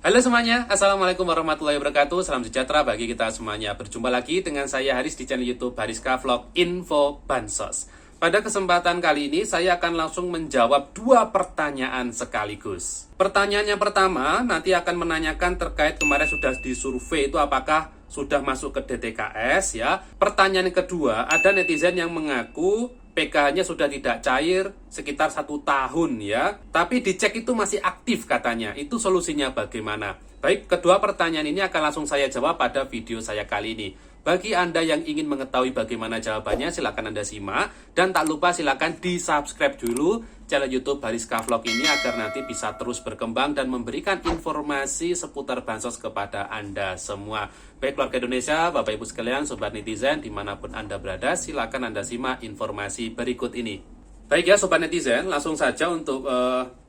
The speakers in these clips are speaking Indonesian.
Halo semuanya, Assalamualaikum warahmatullahi wabarakatuh. Salam sejahtera bagi kita semuanya. Berjumpa lagi dengan saya Haris di channel YouTube Hariska Vlog Info Bansos. Pada kesempatan kali ini saya akan langsung menjawab dua pertanyaan sekaligus. Pertanyaan yang pertama nanti akan menanyakan terkait kemarin sudah disurvei itu apakah sudah masuk ke DTKS ya. Pertanyaan yang kedua, ada netizen yang mengaku PKH-nya sudah tidak cair sekitar 1 tahun ya. Tapi dicek itu masih aktif katanya. Itu solusinya bagaimana? Baik, kedua pertanyaan ini akan langsung saya jawab pada video saya kali ini. Bagi Anda yang ingin mengetahui bagaimana jawabannya, silakan Anda simak. Dan tak lupa silakan di-subscribe dulu channel YouTube Hariska Vlog ini agar nanti bisa terus berkembang dan memberikan informasi seputar bansos kepada Anda semua. Baik keluarga Indonesia, Bapak Ibu sekalian, Sobat Netizen, dimanapun Anda berada, silakan Anda simak informasi berikut ini. Baik ya Sobat Netizen, langsung saja untuk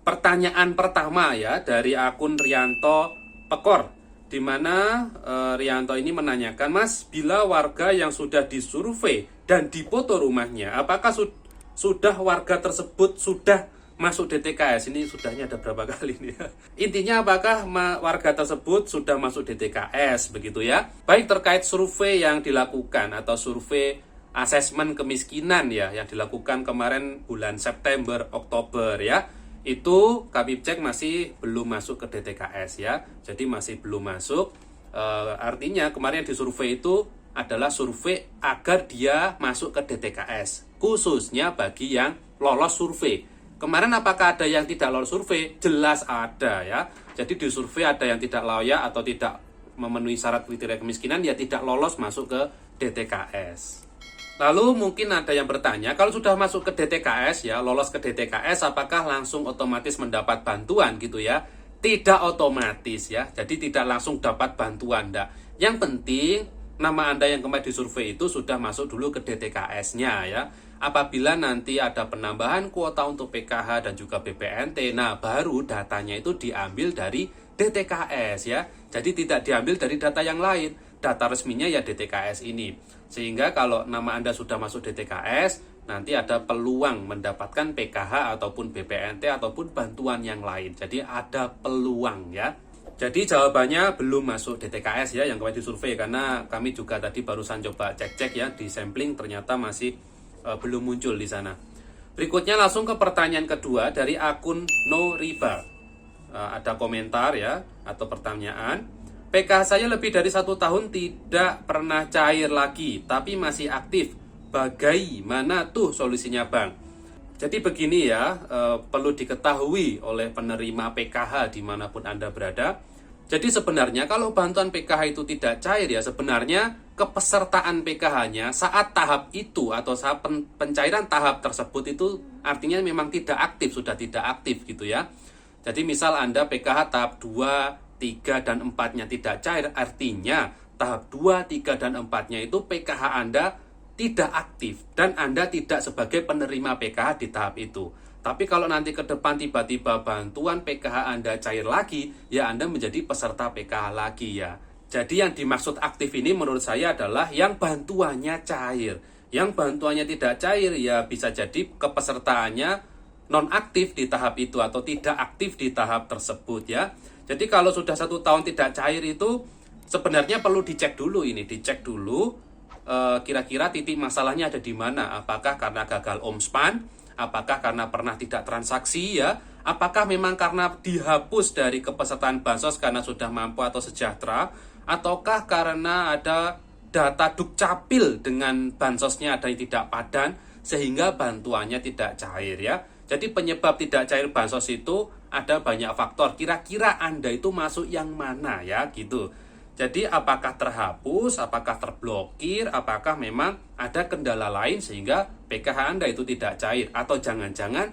pertanyaan pertama ya dari akun Rianto Pekor. Di mana Rianto ini menanyakan, Mas, bila warga yang sudah disurvei dan dipoto rumahnya, apakah sudah warga tersebut sudah masuk DTKS? Ini sudahnya ada berapa kali nih ya? Intinya apakah warga tersebut sudah masuk DTKS begitu ya? Baik terkait survei yang dilakukan atau survei asesmen kemiskinan ya yang dilakukan kemarin bulan September Oktober ya. Itu kami cek masih belum masuk ke DTKS ya. Jadi masih belum masuk. Artinya kemarin yang disurvei itu adalah survei agar dia masuk ke DTKS, khususnya bagi yang lolos survei. Kemarin apakah ada yang tidak lolos survei? Jelas ada ya. Jadi di survei ada yang tidak layak atau tidak memenuhi syarat kriteria kemiskinan, ya tidak lolos masuk ke DTKS. Lalu mungkin ada yang bertanya, kalau sudah masuk ke DTKS ya, lolos ke DTKS, apakah langsung otomatis mendapat bantuan gitu ya? Tidak otomatis ya, jadi tidak langsung dapat bantuan. Enggak. Yang penting, nama Anda yang kemarin disurvei itu sudah masuk dulu ke DTKS-nya ya. Apabila nanti ada penambahan kuota untuk PKH dan juga BPNT, nah baru datanya itu diambil dari DTKS ya. Jadi tidak diambil dari data yang lain. Data resminya ya DTKS ini. Sehingga kalau nama Anda sudah masuk DTKS, nanti ada peluang mendapatkan PKH ataupun BPNT ataupun bantuan yang lain. Jadi ada peluang ya. Jadi jawabannya belum masuk DTKS ya yang kemarin disurvei, karena kami juga tadi barusan coba cek-cek ya di sampling, ternyata masih belum muncul di sana. Berikutnya langsung ke pertanyaan kedua dari akun No Riba. Ada komentar ya atau pertanyaan. PKH saya lebih dari 1 tahun tidak pernah cair lagi, tapi masih aktif. Bagaimana tuh solusinya Bang? Jadi begini ya, perlu diketahui oleh penerima PKH dimanapun Anda berada. Jadi sebenarnya kalau bantuan PKH itu tidak cair ya, sebenarnya kepesertaan PKH-nya saat tahap itu atau saat pencairan tahap tersebut itu artinya memang tidak aktif, sudah tidak aktif gitu ya. Jadi misal Anda PKH tahap 2, 3, dan 4-nya tidak cair, artinya tahap 2, 3, dan 4-nya itu PKH Anda tidak aktif dan Anda tidak sebagai penerima PKH di tahap itu. Tapi kalau nanti ke depan tiba-tiba bantuan PKH Anda cair lagi, ya Anda menjadi peserta PKH lagi ya. Jadi yang dimaksud aktif ini menurut saya adalah yang bantuannya cair. Yang bantuannya tidak cair ya bisa jadi kepesertaannya non-aktif di tahap itu atau tidak aktif di tahap tersebut ya. Jadi kalau sudah 1 tahun tidak cair itu sebenarnya perlu dicek dulu ini, dicek dulu kira-kira titik masalahnya ada di mana. Apakah karena gagal omspan, apakah karena pernah tidak transaksi ya, apakah memang karena dihapus dari kepesertaan bansos karena sudah mampu atau sejahtera, ataukah karena ada data dukcapil dengan bansosnya ada yang tidak padan sehingga bantuannya tidak cair ya. Jadi penyebab tidak cair bansos itu ada banyak faktor. Kira-kira Anda itu masuk yang mana ya gitu. Jadi apakah terhapus, apakah terblokir, apakah memang ada kendala lain sehingga PKH Anda itu tidak cair. Atau jangan-jangan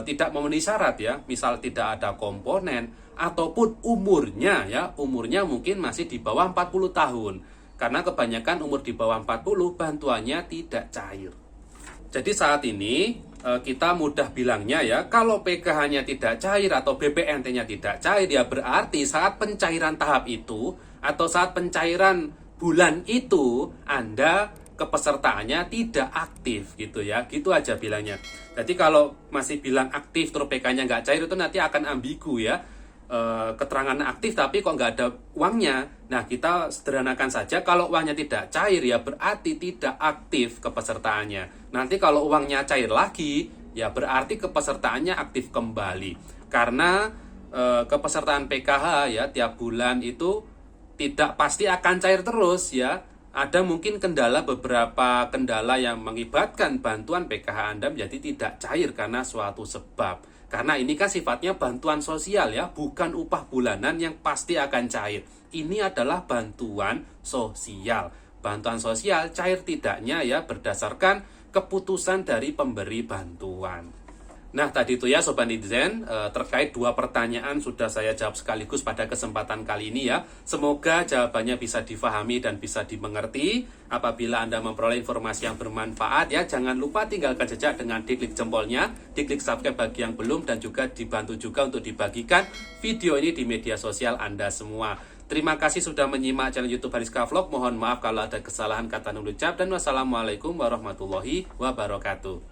tidak memenuhi syarat ya. Misal tidak ada komponen ataupun umurnya ya. Umurnya mungkin masih di bawah 40 tahun. Karena kebanyakan umur di bawah 40 bantuannya tidak cair. Jadi saat ini kita mudah bilangnya ya, kalau PKH-nya tidak cair atau BPNT-nya tidak cair, ya berarti saat pencairan tahap itu atau saat pencairan bulan itu Anda kepesertaannya tidak aktif gitu ya, gitu aja bilangnya. Jadi kalau masih bilang aktif terus PK-nya nggak cair itu nanti akan ambigu ya. keterangan aktif tapi kok nggak ada uangnya. Nah, kita sederhanakan saja, kalau uangnya tidak cair ya berarti tidak aktif kepesertaannya. Nanti kalau uangnya cair lagi ya berarti kepesertaannya aktif kembali. Karena kepesertaan PKH ya tiap bulan itu tidak pasti akan cair terus ya. Ada mungkin beberapa kendala yang mengakibatkan bantuan PKH Anda menjadi tidak cair karena suatu sebab. Karena ini kan sifatnya bantuan sosial ya, bukan upah bulanan yang pasti akan cair. Ini adalah bantuan sosial. Bantuan sosial cair tidaknya ya berdasarkan keputusan dari pemberi bantuan. Nah, tadi itu ya Sobat Netizen, terkait 2 pertanyaan sudah saya jawab sekaligus pada kesempatan kali ini ya. Semoga jawabannya bisa difahami dan bisa dimengerti. Apabila Anda memperoleh informasi yang bermanfaat ya, jangan lupa tinggalkan jejak dengan diklik jempolnya, diklik subscribe bagi yang belum, dan juga dibantu juga untuk dibagikan video ini di media sosial Anda semua. Terima kasih sudah menyimak channel YouTube Hariska Vlog. Mohon maaf kalau ada kesalahan kata dan ucap, dan wassalamualaikum warahmatullahi wabarakatuh.